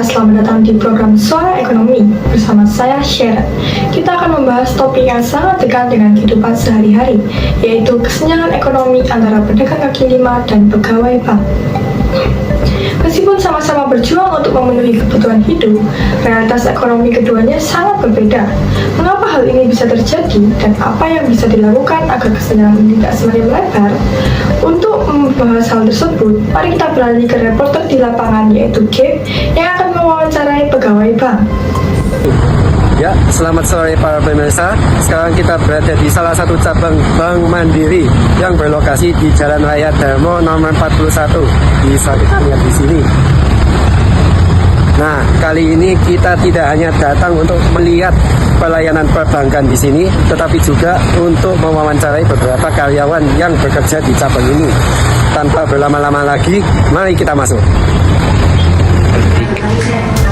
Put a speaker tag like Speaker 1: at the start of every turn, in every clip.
Speaker 1: selamat datang di program Suara Ekonomi bersama saya Sharon. Kita akan membahas topik yang sangat dekat dengan kehidupan sehari-hari, yaitu kesenjangan ekonomi antara pedagang kaki lima dan pegawai bank. Meskipun sama-sama berjuang untuk memenuhi kebutuhan hidup, realitas ekonomi keduanya sangat berbeda. Mengapa hal ini bisa terjadi dan apa yang bisa dilakukan agar kesenjangan ini tidak semakin melebar? Untuk membahas hal tersebut, mari kita beralih ke reporter di lapangan yaitu Gabe yang akan mewawancarai pegawai bank.
Speaker 2: Ya, selamat sore para pemirsa. Sekarang kita berada di salah satu cabang Bank Mandiri yang berlokasi di Jalan Raya Darmo nomor 41. Bisa kita lihat di sini. Nah, kali ini kita tidak hanya datang untuk melihat pelayanan perbankan di sini, tetapi juga untuk mewawancarai beberapa karyawan yang bekerja di cabang ini. Tanpa berlama-lama lagi, mari kita masuk.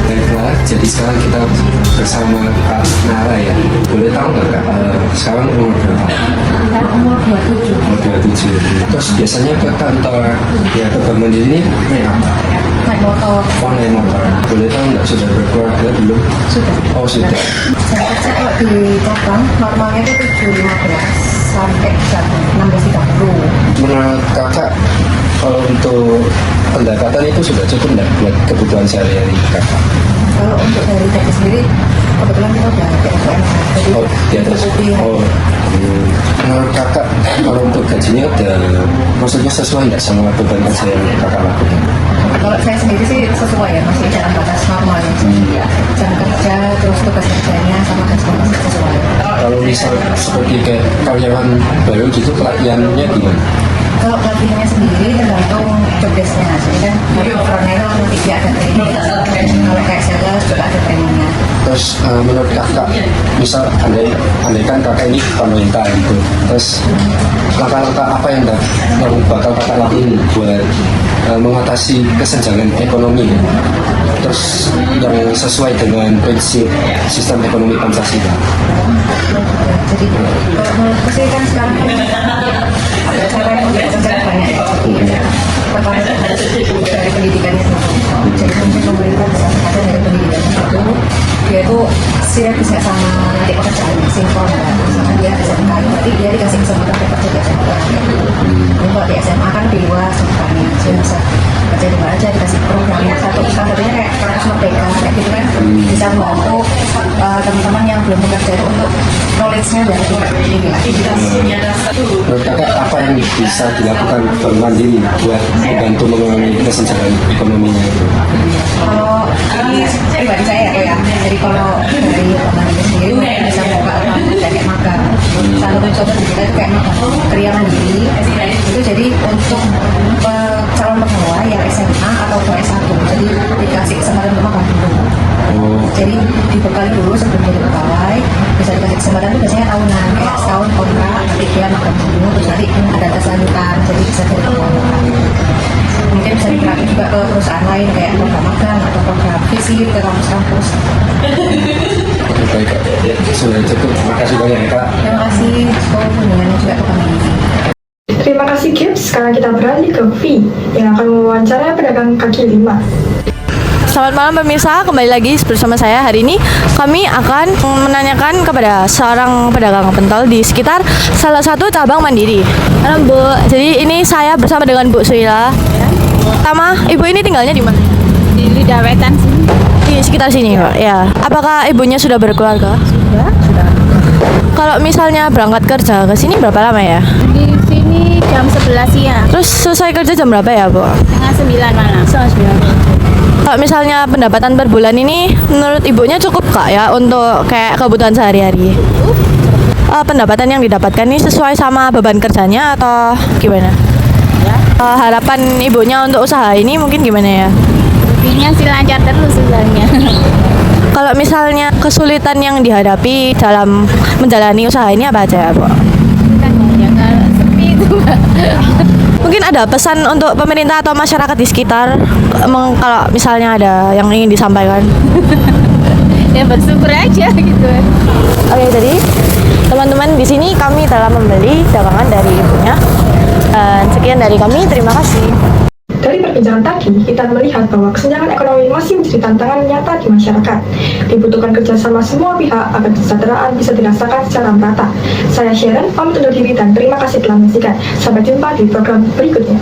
Speaker 3: Baiklah, jadi sekarang kita bersama Kak Nara ya. Boleh tahu nggak Kak, sekarang umur berapa?
Speaker 4: Umur 27.
Speaker 3: Umur 27. Terus biasanya ke kantor ya ke Bank Mandiri ini naik apa?
Speaker 4: Naik motor.
Speaker 3: Oh, naik motor. Boleh tahu nggak sudah berkeluarga belum?
Speaker 4: Sudah.
Speaker 3: Oh, sudah.
Speaker 4: Saya kerja kalau di cabang normalnya itu 7.15 sampai 16.30.
Speaker 3: Menurut Kakak, kalau untuk pendapatan itu sudah cukup nggak buat kebutuhan sehari-hari Kakak?
Speaker 4: Kalau untuk dari gaji sendiri, kebetulan kita udah PFN. Jadi
Speaker 3: Oh, di atas.
Speaker 4: cukupi.
Speaker 3: Oh, menurut Kakak, kalau untuk gajinya udah maksudnya sesuai nggak sama beban kerja yang Kakak lakukan?
Speaker 4: Kalau saya sendiri sih sesuai ya, masih dalam batas normal ya. Jam kerja, terus tugas kerjanya sama gaji sesuai.
Speaker 3: Kalau misal seperti kayak karyawan baru gitu, pelatihannya gimana?
Speaker 4: Kalau pelatihannya sendiri tergantung job desk-nya. Jadi kan dari frontnya itu nanti ada training. Kalau kayak sales juga ada trainingnya.
Speaker 3: Terus menurut Kakak, misal andaikan Kakak ini pemerintah gitu, terus langkah-langkah apa yang bakal Kakak lakuin buat mengatasi kesenjangan ekonomi ya? Terus yang sesuai dengan prinsip sistem ekonomi Pancasila?
Speaker 4: Jadi kalau menurutku sih kan sekarang ada cara yang untuk mencari banyak ya. Pertama harus dari pendidikannya sendiri. Jadi mungkin pemerintah bisa ada dari pendidikan itu dia itu siap bisa sama nanti pekerjaan sinkron ya. Misalkan dia SMK berarti dia dikasih kesempatan bekerja di SMK. Kalau di SMA kan lebih luas semuanya, dia bisa kerja di mana aja dikasih program yang satunya kayak kampus merdeka kayak gitu kan bisa membantu teman-teman yang belum bekerja itu untuk knowledge-nya dari
Speaker 3: Menurut Kakak, apa yang bisa dilakukan Bank Mandiri buat membantu mengurangi kesenjangan ekonominya itu?
Speaker 4: Kalau ini pribadi saya ya, jadi kalau dari Mandiri sendiri mungkin bisa buka kayak magang. Salah satu contoh kita itu kayak magang Kriya Mandiri itu jadi untuk calon pegawai yang SMA atau S1 jadi dikasih kesempatan untuk magang dulu. Jadi dibekali dulu sebelum jadi pegawai bisa dikasih kesempatan itu biasanya tahunan kayak setahun kontrak nanti dia magang dulu terus nanti ada tes lanjutan jadi bisa jadi pegawai. Mungkin bisa diterapkan juga ke perusahaan lain kayak program magang atau program visit ke kampus-kampus.
Speaker 3: Oke, baik Kak. Ya, sudah cukup. Terima kasih banyak ya Kak.
Speaker 4: Terima kasih kunjungannya juga ke kami.
Speaker 1: Terima kasih Gibbs. Sekarang kita beralih ke V yang akan mewawancarai pedagang kaki lima.
Speaker 5: Selamat malam pemirsa, kembali lagi bersama saya. Hari ini kami akan menanyakan kepada seorang pedagang pentol di sekitar salah satu cabang Mandiri. Halo Bu, jadi ini saya bersama dengan Bu Suila. Pertama, Ibu ini tinggalnya di mana?
Speaker 6: Di Lidah Wetan sini.
Speaker 5: Di sekitar sini Pak, ya. Apakah ibunya sudah berkeluarga?
Speaker 6: Sudah.
Speaker 5: Kalau misalnya berangkat kerja ke sini berapa lama ya?
Speaker 6: Di sini jam 11 siang.
Speaker 5: Terus selesai kerja jam berapa ya Bu?
Speaker 6: Setengah 9 malam.
Speaker 5: Kalau misalnya pendapatan per bulan ini menurut ibunya cukup Kak ya untuk kayak kebutuhan sehari-hari? Pendapatan yang didapatkan ini sesuai sama beban kerjanya atau gimana?
Speaker 6: Ya.
Speaker 5: Harapan ibunya untuk usaha ini mungkin gimana ya?
Speaker 6: Intinya sih lancar terus usahanya.
Speaker 5: Kalau misalnya kesulitan yang dihadapi dalam menjalani usaha ini apa aja ya Bu?
Speaker 6: Ya kalau sepi itu Mbak.
Speaker 5: Mungkin ada pesan untuk pemerintah atau masyarakat di sekitar kalau misalnya ada yang ingin disampaikan?
Speaker 6: Ya bersyukur aja gitu.
Speaker 5: Oke, jadi teman-teman di sini kami telah membeli dagangan dari ibunya. Dan sekian dari kami, terima kasih.
Speaker 1: Dari perbincangan tadi, kita melihat bahwa kesenjangan ekonomi masih menjadi tantangan nyata di masyarakat. Dibutuhkan kerjasama semua pihak agar kesejahteraan bisa dirasakan secara merata. Saya Sharon, pamit undur diri dan terima kasih telah menyaksikan. Sampai jumpa di program berikutnya.